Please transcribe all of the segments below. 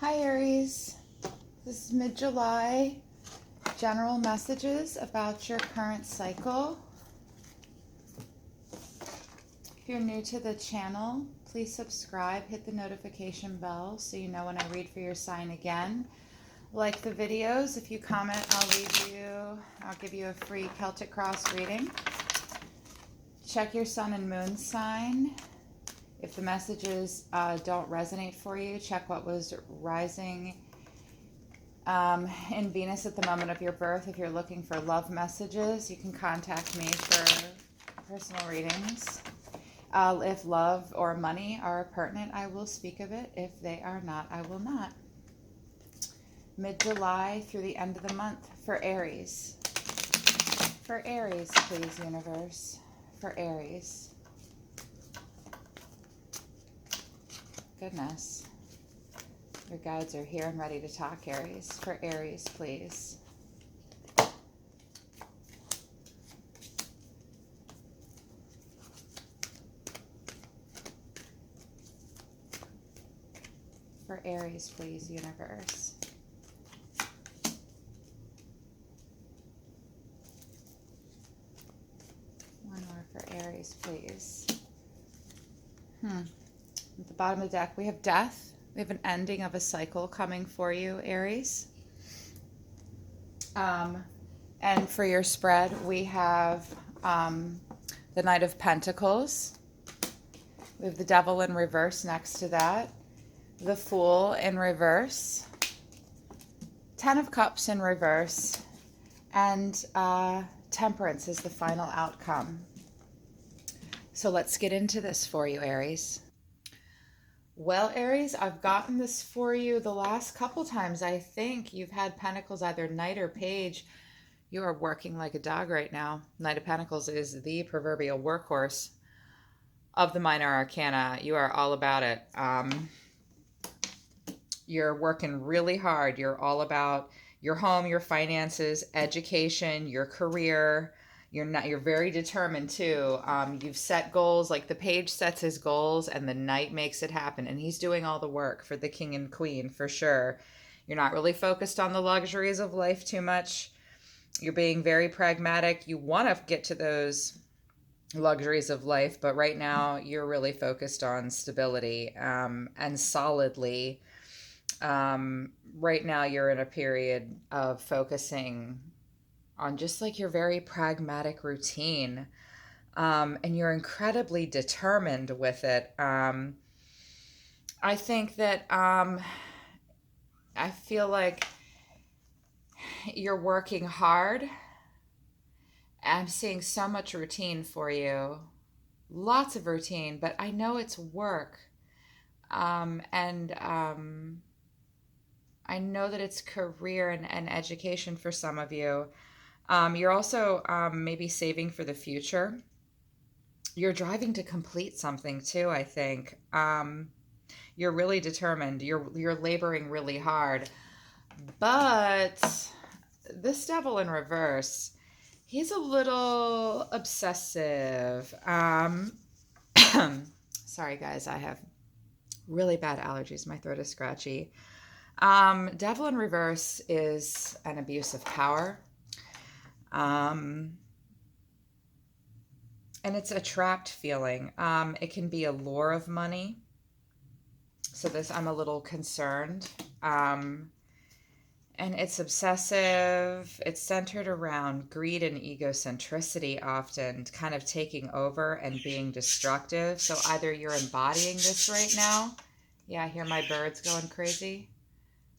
Hi Aries, this is mid-July general messages about your current cycle. If you're new to the channel, please subscribe, hit the notification bell so you know when I read for your sign again. Like the videos, if you comment, I'll give you a free Celtic Cross reading. Check your sun and moon sign. If the messages don't resonate for you, check what was rising in Venus at the moment of your birth. If you're looking for love messages, you can contact me for personal readings. If love or money are pertinent, I will speak of it. If they are not, I will not. Mid-July through the end of the month for Aries. For Aries, please, universe. For Aries. Goodness. Your guides are here and ready to talk, Aries. For Aries, please. For Aries, please, universe. One more for Aries, please. At the bottom of the deck, we have death. We have an ending of a cycle coming for you, Aries. And for your spread, we have the Knight of Pentacles. We have the Devil in reverse next to that. The Fool in reverse. Ten of Cups in reverse. And Temperance is the final outcome. So let's get into this for you, Aries. Well, Aries, I've gotten this for you the last couple times. I think you've had Pentacles, either Knight or Page. You are working like a dog right now. Knight of Pentacles is the proverbial workhorse of the minor arcana. You are all about it. You're working really hard. You're all about your home, your finances, education, your career. You're very determined too. You've set goals, like the Page sets his goals and the Knight makes it happen. And he's doing all the work for the King and Queen for sure. You're not really focused on the luxuries of life too much. You're being very pragmatic. You want to get to those luxuries of life, but right now you're really focused on stability and solidly. Right now you're in a period of focusing on just like your very pragmatic routine. And you're incredibly determined with it. I think that I feel like you're working hard. I'm seeing so much routine for you. Lots of routine, but I know it's work. And I know that it's career and education for some of you. You're also maybe saving for the future. You're driving to complete something too, I think. You're really determined. You're laboring really hard. But this Devil in reverse, he's a little obsessive. Sorry, guys, I have really bad allergies. My throat is scratchy. Devil in reverse is an abuse of power. And it's a trapped feeling. It can be a lure of money. So this, I'm a little concerned. And it's obsessive. It's centered around greed and egocentricity, often kind of taking over and being destructive. So either you're embodying this right now. Yeah, I hear my birds going crazy.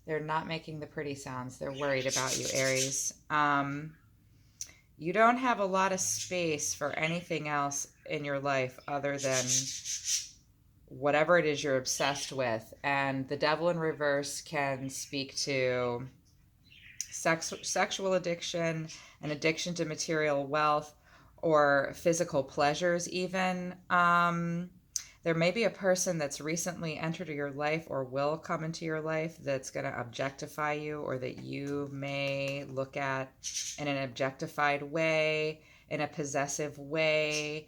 They're not making the pretty sounds. They're worried about you, Aries. You don't have a lot of space for anything else in your life other than whatever it is you're obsessed with. And the Devil in reverse can speak to sexual addiction, an addiction to material wealth, or physical pleasures even. There may be a person that's recently entered your life or will come into your life that's going to objectify you, or that you may look at in an objectified way, in a possessive way,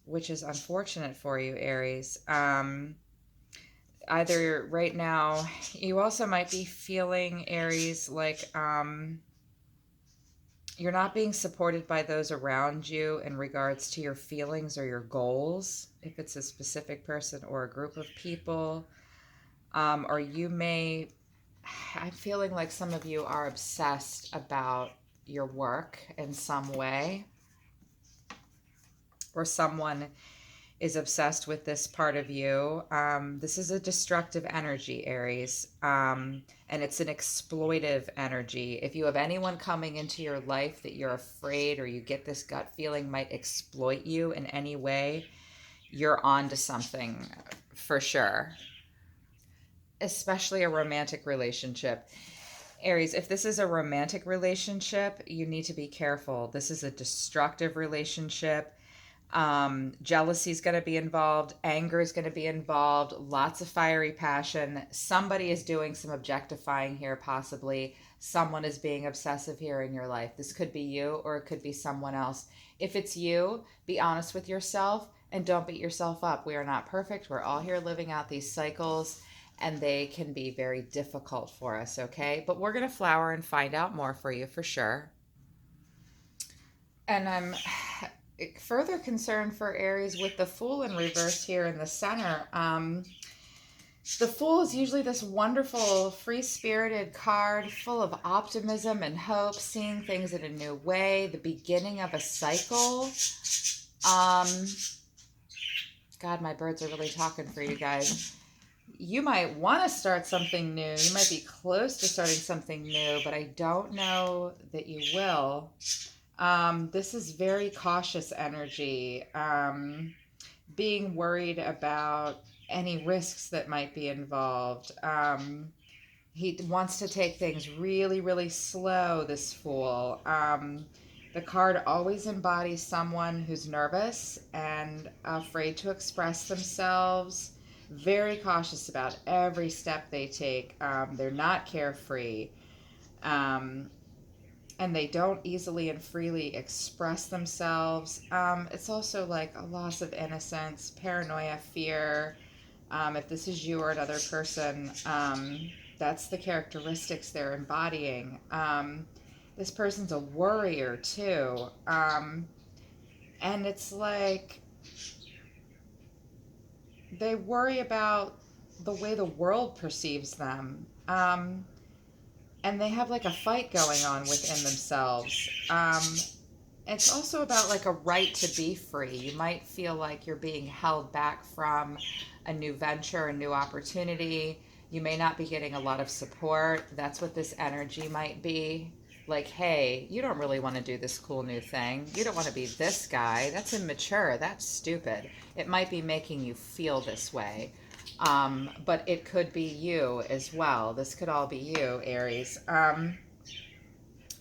which is unfortunate for you, Aries. either right now, you also might be feeling, Aries, like you're not being supported by those around you in regards to your feelings or your goals, if it's a specific person or a group of people. Or you may, I'm feeling like some of you are obsessed about your work in some way, or someone is obsessed with this part of you. This is a destructive energy, Aries, and it's an exploitive energy. If you have anyone coming into your life that you're afraid or you get this gut feeling might exploit you in any way, you're on to something for sure, especially a romantic relationship. Aries, if this is a romantic relationship, you need to be careful. This is a destructive relationship. Jealousy is going to be involved, anger is going to be involved, lots of fiery passion. Somebody is doing some objectifying here, possibly. Someone is being obsessive here in your life. This could be you or it could be someone else. If it's you, be honest with yourself and don't beat yourself up. We are not perfect. We're all here living out these cycles and they can be very difficult for us, okay? But we're going to flower and find out more for you for sure. And I'm further concerned for Aries with the Fool in reverse here in the center. The Fool is usually this wonderful, free-spirited card full of optimism and hope, seeing things in a new way, the beginning of a cycle. God, my birds are really talking for you guys. You might want to start something new. You might be close to starting something new, but I don't know that you will. This is very cautious energy. Being worried about any risks that might be involved. He wants to take things really, really slow, this Fool. The card always embodies someone who's nervous and afraid to express themselves, very cautious about every step they take. They're not carefree. And they don't easily and freely express themselves. It's also like a loss of innocence, paranoia, fear. If this is you or another person, that's the characteristics they're embodying. This person's a worrier too. And it's like they worry about the way the world perceives them. And they have like a fight going on within themselves. It's also about like a right to be free. You might feel like you're being held back from a new venture, a new opportunity. You may not be getting a lot of support. That's what this energy might be. Like, hey, you don't really want to do this cool new thing. You don't want to be this guy. That's immature. That's stupid. It might be making you feel this way. But it could be you as well. This could all be you, Aries.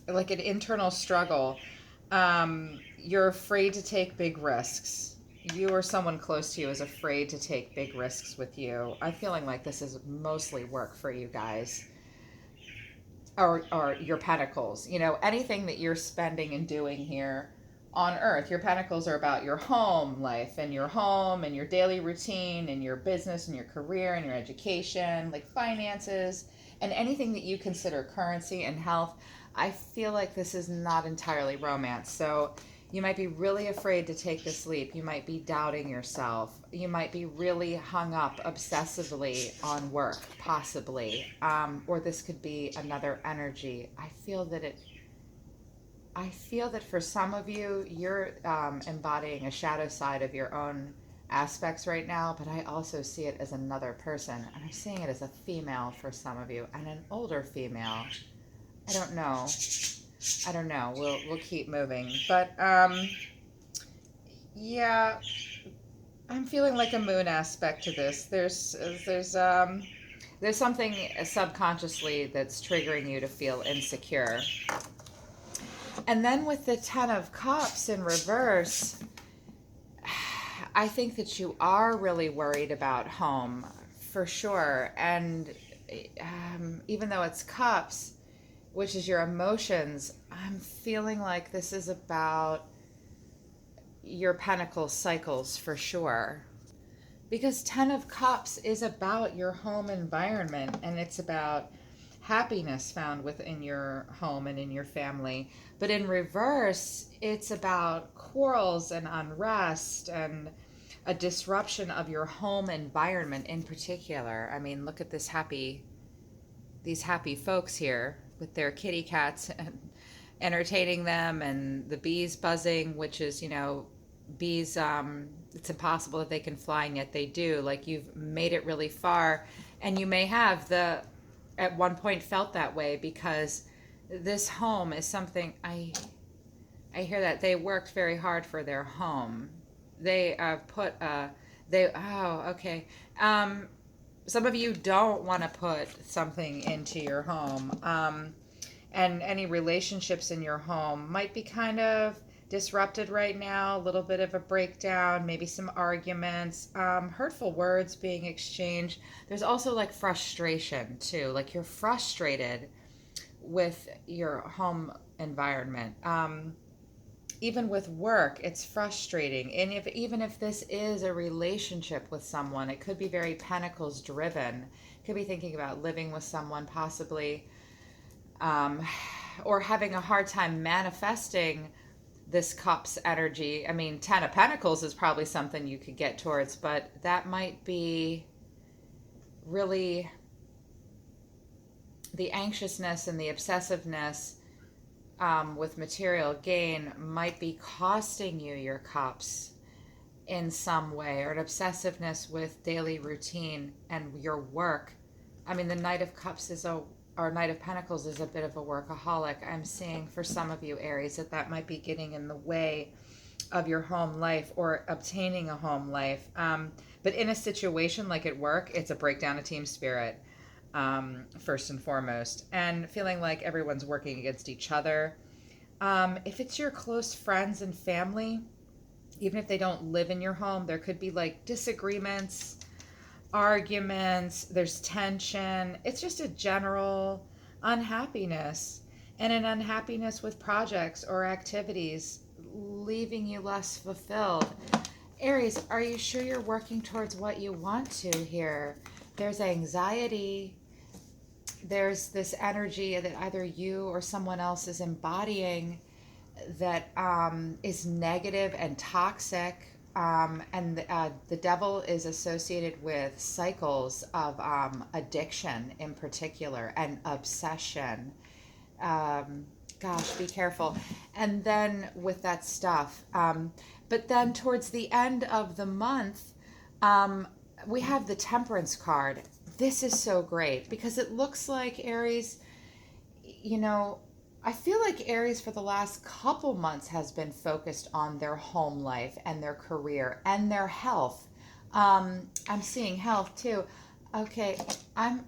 Like an internal struggle. You're afraid to take big risks. You or someone close to you is afraid to take big risks with you. I'm feeling like this is mostly work for you guys. Or your pentacles. You know, anything that you're spending and doing here on earth. Your pentacles are about your home life and your home and your daily routine and your business and your career and your education, like finances and anything that you consider currency and health. I feel like this is not entirely romance. So you might be really afraid to take this leap. You might be doubting yourself. You might be really hung up obsessively on work, possibly. Or this could be another energy. I feel that for some of you, you're embodying a shadow side of your own aspects right now, but I also see it as another person. And I'm seeing it as a female for some of you, and an older female. I don't know. I don't know. We'll keep moving. But yeah, I'm feeling like a moon aspect to this. There's something subconsciously that's triggering you to feel insecure. And then with the Ten of Cups in reverse, I think that you are really worried about home for sure. And even though it's Cups, which is your emotions, I'm feeling like this is about your Pentacle cycles for sure. Because Ten of Cups is about your home environment, and it's about happiness found within your home and in your family. But in reverse, it's about quarrels and unrest and a disruption of your home environment in particular. I mean, look at these happy folks here with their kitty cats and entertaining them, and the bees buzzing, which is, bees, it's impossible that they can fly, and yet they do. Like, you've made it really far, and you may have the at one point felt that way, because this home is something I hear that they worked very hard for their home. They put they oh okay. Some of you don't want to put something into your home. And any relationships in your home might be kind of disrupted right now, a little bit of a breakdown, maybe some arguments, hurtful words being exchanged. There's also like frustration too, like you're frustrated with your home environment. Even with work, it's frustrating. And even if this is a relationship with someone, it could be very pentacles driven. Could be thinking about living with someone, possibly, um, or having a hard time manifesting this cups energy. I mean, Ten of Pentacles is probably something you could get towards, but that might be really the anxiousness and the obsessiveness, with material gain might be costing you your cups in some way, or an obsessiveness with daily routine and your work. I mean, the Knight of Cups is or Knight of Pentacles is a bit of a workaholic. I'm seeing for some of you, Aries, that might be getting in the way of your home life or obtaining a home life. But in a situation like at work, it's a breakdown of team spirit, first and foremost, and feeling like everyone's working against each other. If it's your close friends and family, even if they don't live in your home, there could be like disagreements, arguments, there's tension. It's just a general unhappiness, and an unhappiness with projects or activities, leaving you less fulfilled. Aries, are you sure you're working towards what you want to here? There's anxiety. There's this energy that either you or someone else is embodying that, is negative and toxic. And the devil is associated with cycles of, addiction in particular, and obsession. Gosh, be careful. And then with that stuff. But then towards the end of the month, um, we have the Temperance card. This is so great because it looks like Aries, you know, I feel like Aries for the last couple months has been focused on their home life and their career and their health. I'm seeing health too. Okay, I'm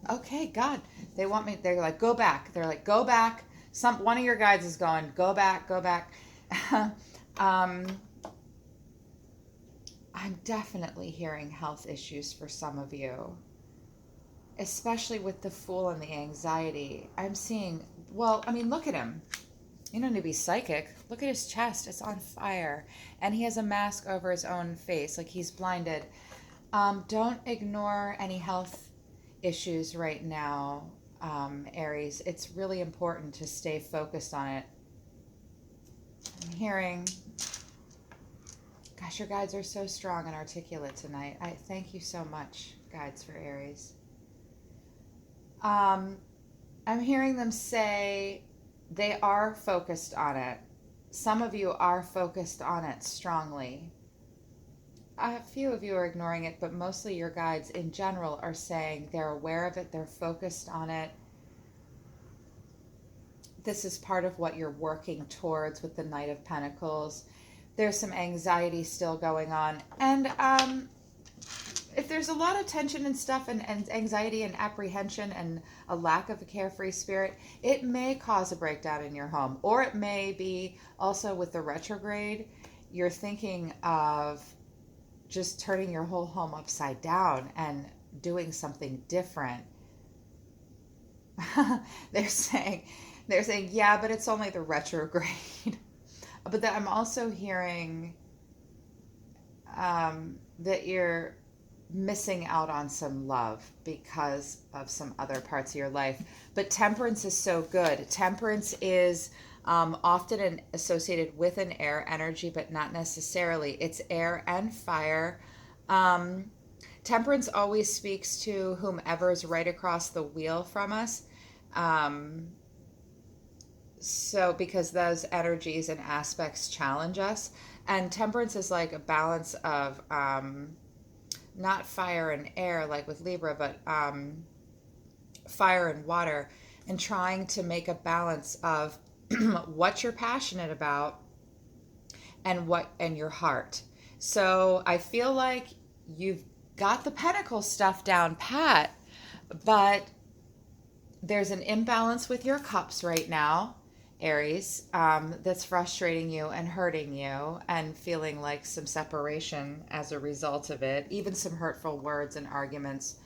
okay. God, they want me. They're like, go back. They're like, go back. One of your guides is going, go back, go back. um, I'm definitely hearing health issues for some of you, especially with the Fool and the anxiety. I'm seeing, well, I mean, look at him. You don't need to be psychic. Look at his chest. It's on fire. And he has a mask over his own face, like he's blinded. Don't ignore any health issues right now, Aries. It's really important to stay focused on it. I'm hearing, gosh, your guides are so strong and articulate tonight. I thank you so much, guides for Aries. Um, I'm hearing them say they are focused on it. Some of you are focused on it strongly. A few of you are ignoring it, but mostly your guides in general are saying they're aware of it, they're focused on it. This is part of what you're working towards with the Knight of Pentacles. There's some anxiety still going on. And if there's a lot of tension and stuff, and anxiety and apprehension and a lack of a carefree spirit, it may cause a breakdown in your home. Or it may be also with the retrograde, you're thinking of just turning your whole home upside down and doing something different. they're saying, yeah, but it's only the retrograde. But then I'm also hearing, that you're missing out on some love because of some other parts of your life. But temperance is so good. Temperance is often associated with an air energy, but not necessarily. It's air and fire. Um, Temperance always speaks to whomever is right across the wheel from us. Um, so, because those energies and aspects challenge us. And temperance is like a balance of not fire and air like with Libra, but fire and water, and trying to make a balance of what you're passionate about and your heart. So I feel like you've got the pentacle stuff down pat, but there's an imbalance with your cups right now, Aries, that's frustrating you and hurting you and feeling like some separation as a result of it, even some hurtful words and arguments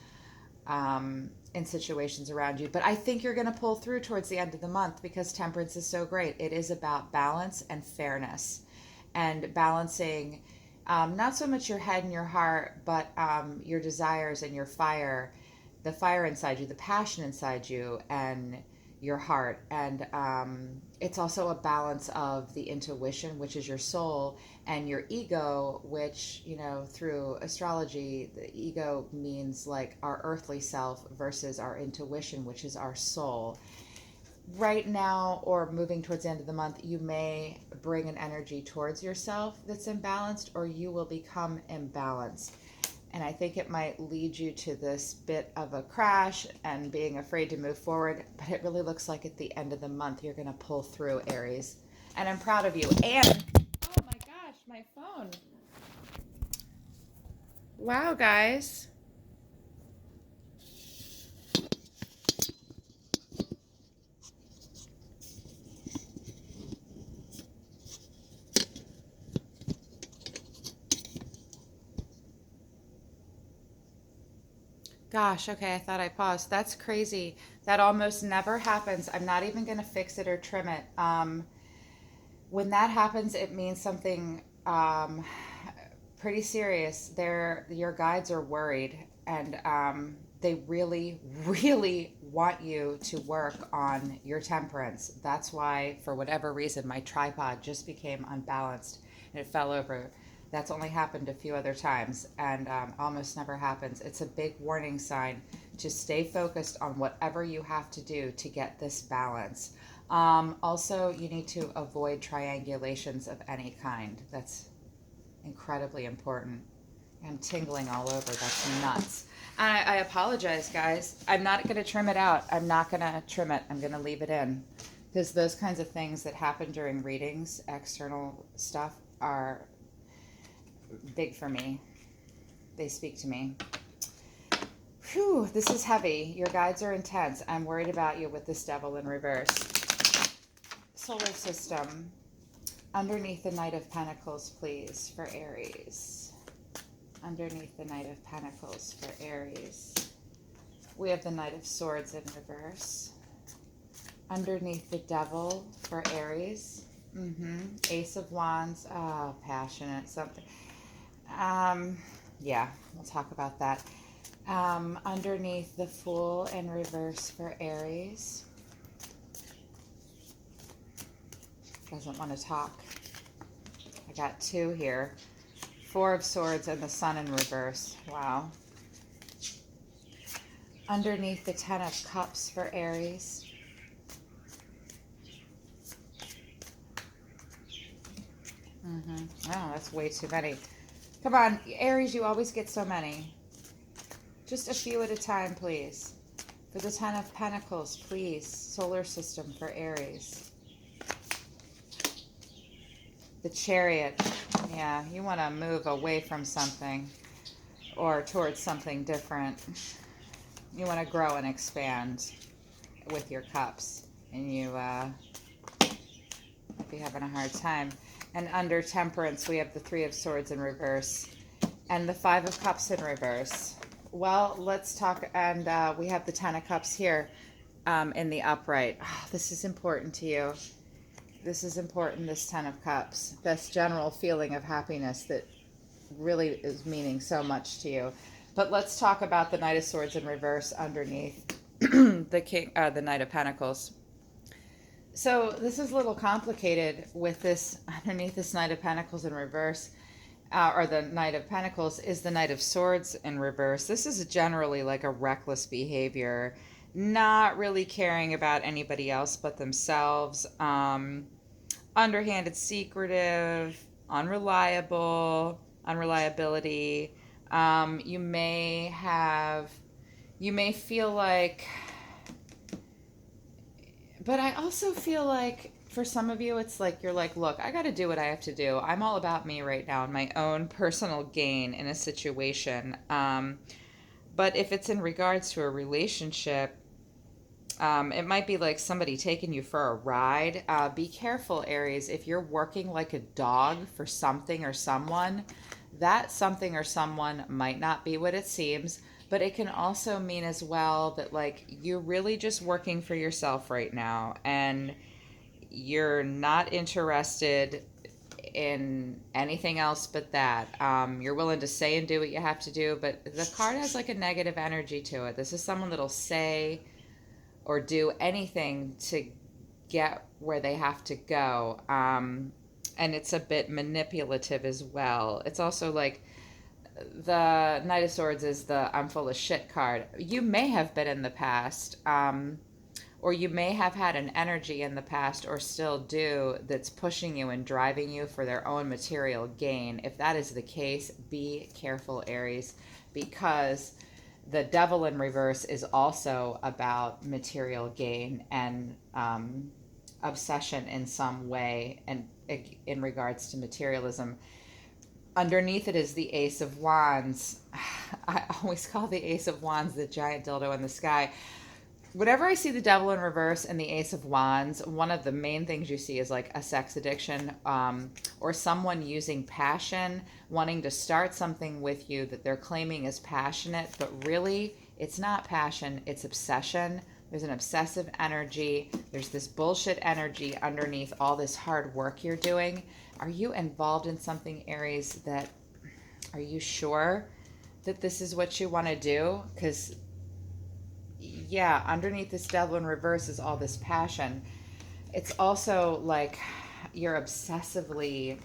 in situations around you. But I think you're going to pull through towards the end of the month because temperance is so great. It is about balance and fairness and balancing not so much your head and your heart, but your desires and your fire, the fire inside you, the passion inside you, and your heart. And it's also a balance of the intuition, which is your soul, and your ego, which, you know, through astrology, the ego means like our earthly self versus our intuition, which is our soul. Right now, or moving towards the end of the month, you may bring an energy towards yourself that's imbalanced, or you will become imbalanced. And I think it might lead you to this bit of a crash and being afraid to move forward. But it really looks like at the end of the month, you're going to pull through, Aries. And I'm proud of you. And, oh my gosh, my phone. Wow, guys. Gosh, okay, I thought I paused. That's crazy. That almost never happens. I'm not even going to fix it or trim it. When that happens, it means something pretty serious. Your guides are worried, and they really, really want you to work on your temperance. That's why, for whatever reason, my tripod just became unbalanced and it fell over. That's only happened a few other times and almost never happens. It's a big warning sign to stay focused on whatever you have to do to get this balance. Also, you need to avoid triangulations of any kind. That's incredibly important. I'm tingling all over. That's nuts. And I apologize, guys. I'm not going to trim it out. I'm not going to trim it. I'm going to leave it in. Because those kinds of things that happen during readings, external stuff, are big for me. They speak to me. Whew, this is heavy. Your guides are intense. I'm worried about you with this devil in reverse. Solar system. Underneath the Knight of Pentacles, please, for Aries. Underneath the Knight of Pentacles for Aries. We have the Knight of Swords in reverse. Underneath the Devil for Aries. Ace of Wands. Oh, passionate. Something. Yeah, we'll talk about that. Underneath the Fool in reverse for Aries. Doesn't want to talk. I got two here. Four of Swords and the Sun in reverse. Wow. Underneath the Ten of Cups for Aries. Oh, that's way too many. Come on, Aries, you always get so many. Just a few at a time, please. For the Ten of Pentacles, please. Solar system for Aries. The Chariot. Yeah, you want to move away from something or towards something different. You want to grow and expand with your cups. And you might be having a hard time. And under Temperance, we have the Three of Swords in reverse and the Five of Cups in reverse. Well, let's talk. And we have the Ten of Cups here in the upright. Oh, this is important to you. This is important, this Ten of Cups. This general feeling of happiness that really is meaning so much to you. But let's talk about the Knight of Swords in reverse underneath the Knight of Pentacles. So this is a little complicated with this underneath this Knight of Pentacles in reverse, or the Knight of Pentacles is the Knight of Swords in reverse. This is generally like a reckless behavior, not really caring about anybody else but themselves, underhanded, secretive, unreliability. You may have, you may feel like, but I also feel like for some of you, it's like you're like, look, I got to do what I have to do. I'm all about me right now and my own personal gain in a situation. But if it's in regards to a relationship, it might be like somebody taking you for a ride. Be careful, Aries. If you're working like a dog for something or someone, that something or someone might not be what it seems, but it can also mean as well that like you're really just working for yourself right now and you're not interested in anything else but that. You're willing to say and do what you have to do, but the card has like a negative energy to it. This is someone that'll say or do anything to get where they have to go. And it's a bit manipulative as well. It's also like the Knight of Swords is the I'm full of shit card. You may have been in the past, or you may have had an energy in the past or still do that's pushing you and driving you for their own material gain. If that is the case, be careful, Aries, because the Devil in reverse is also about material gain and obsession in some way, and in regards to materialism. Underneath it is the Ace of Wands. I always call the Ace of Wands the giant dildo in the sky. Whenever I see the Devil in reverse and the Ace of Wands, one of the main things you see is like a sex addiction, or someone using passion, wanting to start something with you that they're claiming is passionate, but really it's not passion, it's obsession. There's an obsessive energy. There's this bullshit energy underneath all this hard work you're doing. Are you involved in something, Aries, that are you sure that this is what you want to do? Because yeah, underneath this Devil in reverse is all this passion. It's also like you're obsessively,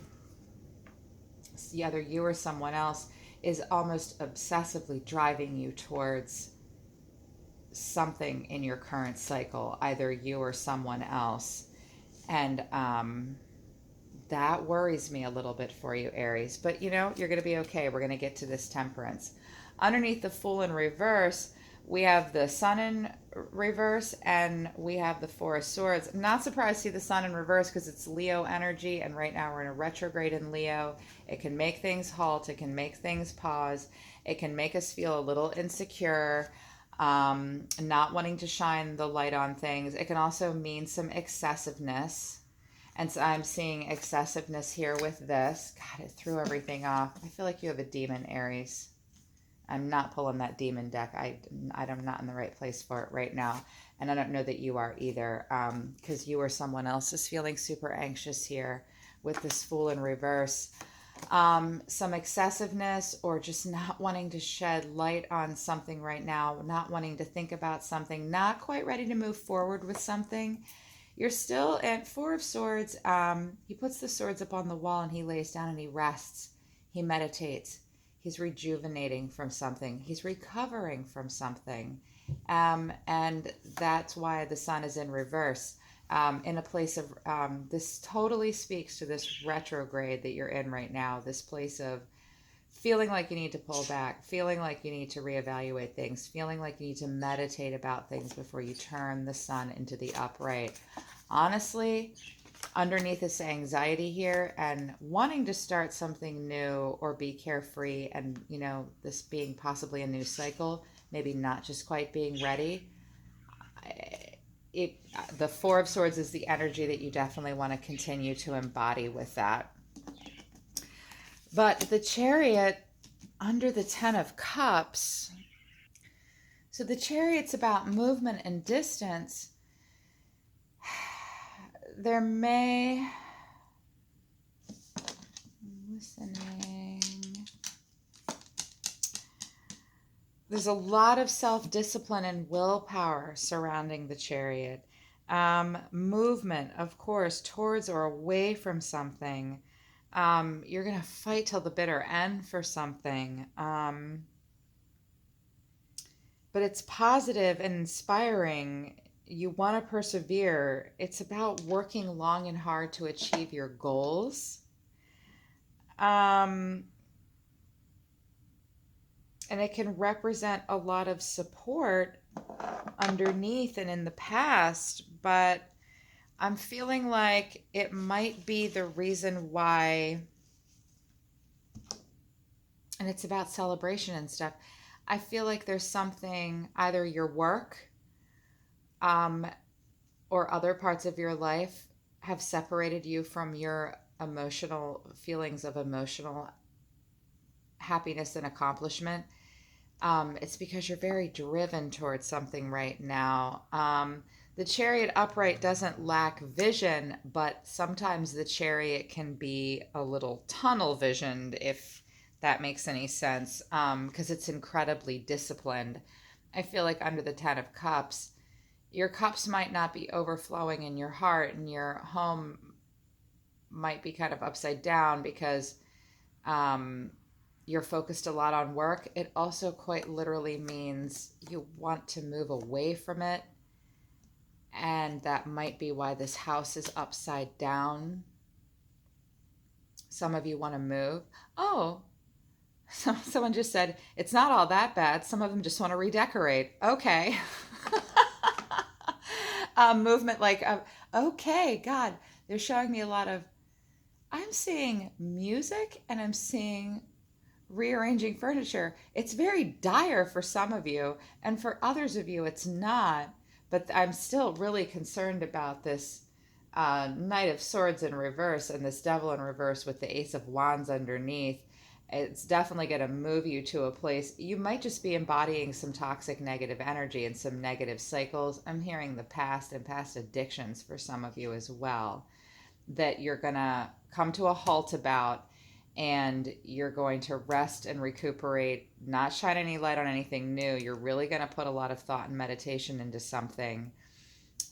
either you or someone else is almost obsessively driving you towards something in your current cycle, either you or someone else. And that worries me a little bit for you, Aries. But you know, you're going to be okay. We're going to get to this Temperance. Underneath the Fool in reverse, we have the Sun in reverse and we have the Four of Swords. I'm not surprised to see the Sun in reverse because it's Leo energy, and right now we're in a retrograde in Leo. It can make things halt, it can make things pause, it can make us feel a little insecure, not wanting to shine the light on things. It can also mean some excessiveness. And so I'm seeing excessiveness here with this. God, it threw everything off. I feel like you have a demon, Aries. I'm not pulling that demon deck. I'm not in the right place for it right now. And I don't know that you are either, because you or someone else is feeling super anxious here with this Fool in reverse. Some excessiveness or just not wanting to shed light on something right now, not wanting to think about something, not quite ready to move forward with something. You're still at Four of Swords. He puts the swords up on the wall and he lays down and he rests. He meditates. He's rejuvenating from something. He's recovering from something. And that's why the Sun is in reverse. In a place of, this totally speaks to this retrograde that you're in right now, this place of feeling like you need to pull back, feeling like you need to reevaluate things, feeling like you need to meditate about things before you turn the Sun into the upright. Honestly, underneath this anxiety here and wanting to start something new or be carefree, and you know, this being possibly a new cycle, maybe not just quite being ready, the Four of Swords is the energy that you definitely want to continue to embody with that. But the Chariot under the Ten of Cups, so the Chariot's about movement and distance. There may, listening, There's a lot of self-discipline and willpower surrounding the Chariot. Movement, of course, towards or away from something. You're going to fight till the bitter end for something. But it's positive and inspiring. You want to persevere. It's about working long and hard to achieve your goals. Um, and it can represent a lot of support underneath and in the past, but I'm feeling like it might be the reason why, and it's about celebration and stuff. I feel like there's something, either your work um, or other parts of your life have separated you from your emotional feelings of emotional happiness and accomplishment. It's because you're very driven towards something right now. The chariot upright doesn't lack vision, but sometimes the chariot can be a little tunnel visioned, if that makes any sense, because it's incredibly disciplined. I feel like under the Ten of Cups, your cups might not be overflowing in your heart, and your home might be kind of upside down because um, you're focused a lot on work. It also quite literally means you want to move away from it. And that might be why this house is upside down. Some of you want to move. Oh, someone just said it's not all that bad. Some of them just want to redecorate. Okay. Movement like, okay, God, they're showing me a lot of. I'm seeing music and I'm seeing rearranging furniture. It's very dire for some of you, and for others of you, it's not. But I'm still really concerned about this Knight of Swords in reverse and this Devil in reverse with the Ace of Wands underneath. It's definitely going to move you to a place. You might just be embodying some toxic negative energy and some negative cycles. I'm hearing the past and past addictions for some of you as well, that you're going to come to a halt about, and you're going to rest and recuperate, not shine any light on anything new. You're really going to put a lot of thought and meditation into something,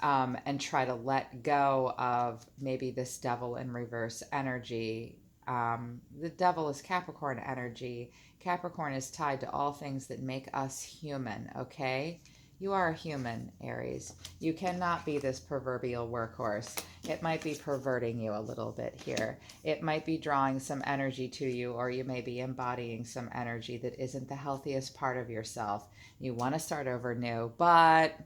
and try to let go of maybe this devil in reverse energy. The devil is Capricorn energy. Capricorn is tied to all things that make us human, okay? You are a human, Aries. You cannot be this proverbial workhorse. It might be perverting you a little bit here. It might be drawing some energy to you, or you may be embodying some energy that isn't the healthiest part of yourself. You want to start over new, but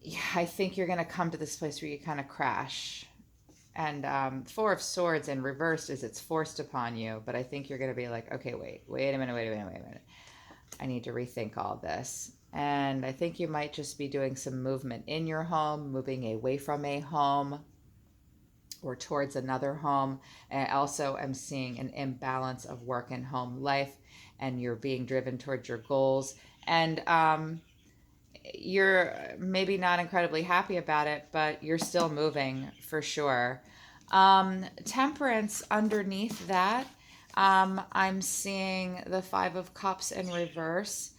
yeah, I think you're going to come to this place where you kind of crash. And Four of Swords in reversed is it's forced upon you, but I think you're going to be like, okay, wait a minute, wait a minute, wait a minute. I need to rethink all this. And I think you might just be doing some movement in your home, moving away from a home or towards another home. And I also am seeing an imbalance of work and home life, and you're being driven towards your goals. And you're maybe not incredibly happy about it, but you're still moving for sure. Temperance underneath that, I'm seeing the Five of Cups in reverse,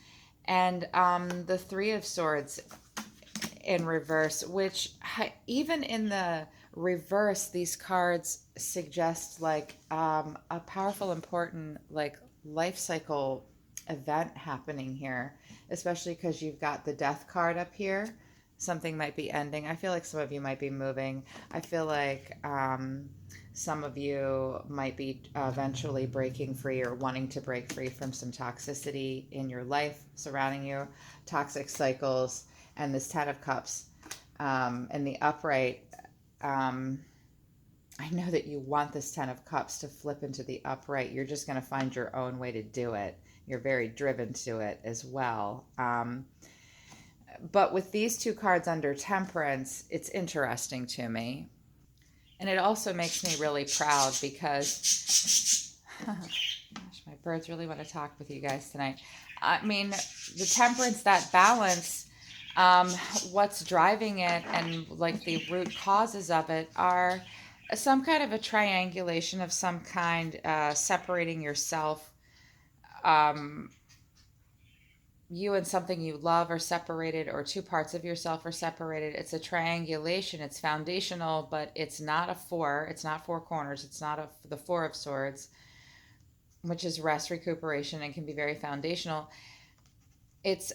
and the Three of Swords in reverse, which even in the reverse, these cards suggest like a powerful, important, like life cycle event happening here, especially because you've got the death card up here. Something might be ending. I feel like some of you might be moving. I feel like some of you might be eventually breaking free or wanting to break free from some toxicity in your life surrounding you, toxic cycles, and this Ten of Cups and the upright. Um, I know that you want this Ten of Cups to flip into the upright. You're just going to find your own way to do it. You're very driven to it as well. But with these two cards under Temperance, it's interesting to me. And it also makes me really proud because, gosh, my birds really want to talk with you guys tonight. I mean, the Temperance, that balance, um, what's driving it and like the root causes of it are some kind of a triangulation of some kind, separating yourself, um, you and something you love are separated, or two parts of yourself are separated. It's a triangulation. It's foundational, but it's not a four. It's not four corners. It's not the Four of Swords, which is rest, recuperation, and can be very foundational. It's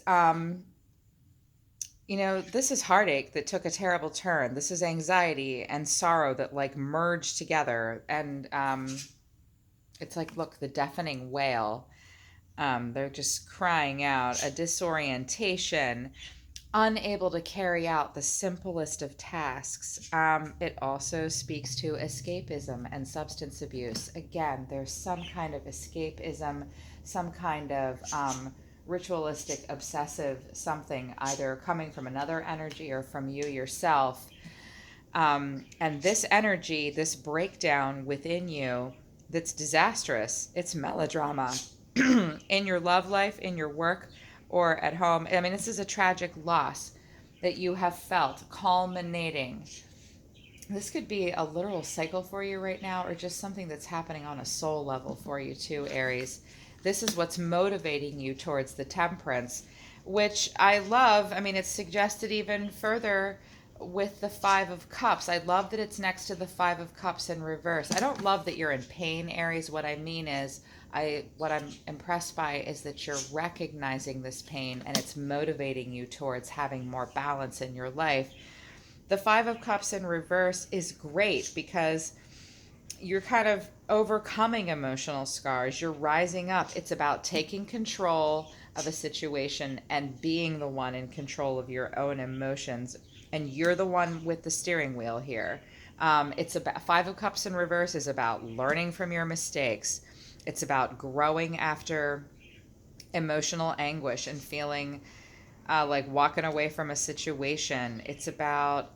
this is heartache that took a terrible turn. This is anxiety and sorrow that like merged together, and it's like, look, the deafening wail. They're just crying out, a disorientation, unable to carry out the simplest of tasks. It also speaks to escapism and substance abuse. Again, there's some kind of escapism, some kind of ritualistic, obsessive something, either coming from another energy or from you yourself. And this energy, this breakdown within you, that's disastrous. It's melodrama in your love life, in your work, or at home. I mean, this is a tragic loss that you have felt culminating. This could be a literal cycle for you right now, or just something that's happening on a soul level for you too, Aries. This is what's motivating you towards the temperance, which I love. I mean, it's suggested even further with the Five of Cups. I love that it's next to the Five of Cups in reverse. I don't love that you're in pain, Aries. What I mean is, what I'm impressed by is that you're recognizing this pain and it's motivating you towards having more balance in your life. The Five of Cups in reverse is great because you're kind of overcoming emotional scars. You're rising up. It's about taking control of a situation and being the one in control of your own emotions. And you're the one with the steering wheel here. It's about Five of Cups in reverse is about learning from your mistakes. It's about growing after emotional anguish and feeling like walking away from a situation. It's about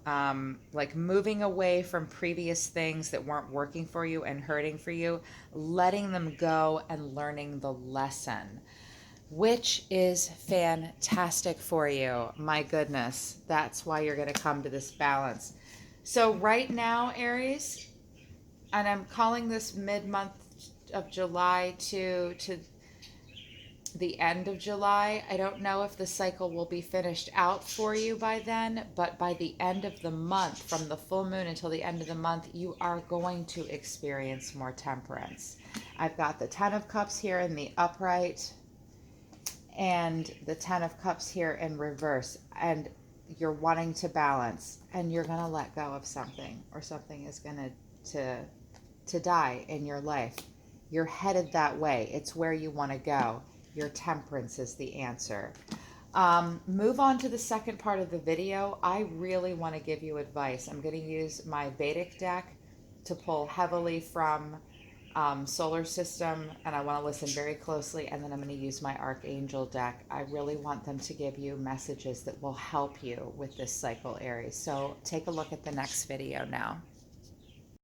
like moving away from previous things that weren't working for you and hurting for you, letting them go and learning the lesson, which is fantastic for you. My goodness, that's why you're going to come to this balance. So, right now, Aries, and I'm calling this mid month of July to the end of July. I don't know if the cycle will be finished out for you by then, but by the end of the month, from the full moon until the end of the month, you are going to experience more temperance. I've got the Ten of Cups here in the upright and the Ten of Cups here in reverse. And you're wanting to balance, and you're going to let go of something, or something is going to die in your life. You're headed that way. It's where you want to go. Your temperance is the answer. Move on to the second part of the video. I really want to give you advice. I'm going to use my Vedic deck to pull heavily from solar system, and I want to listen very closely, and then I'm going to use my Archangel deck. I really want them to give you messages that will help you with this cycle, Aries. So take a look at the next video now.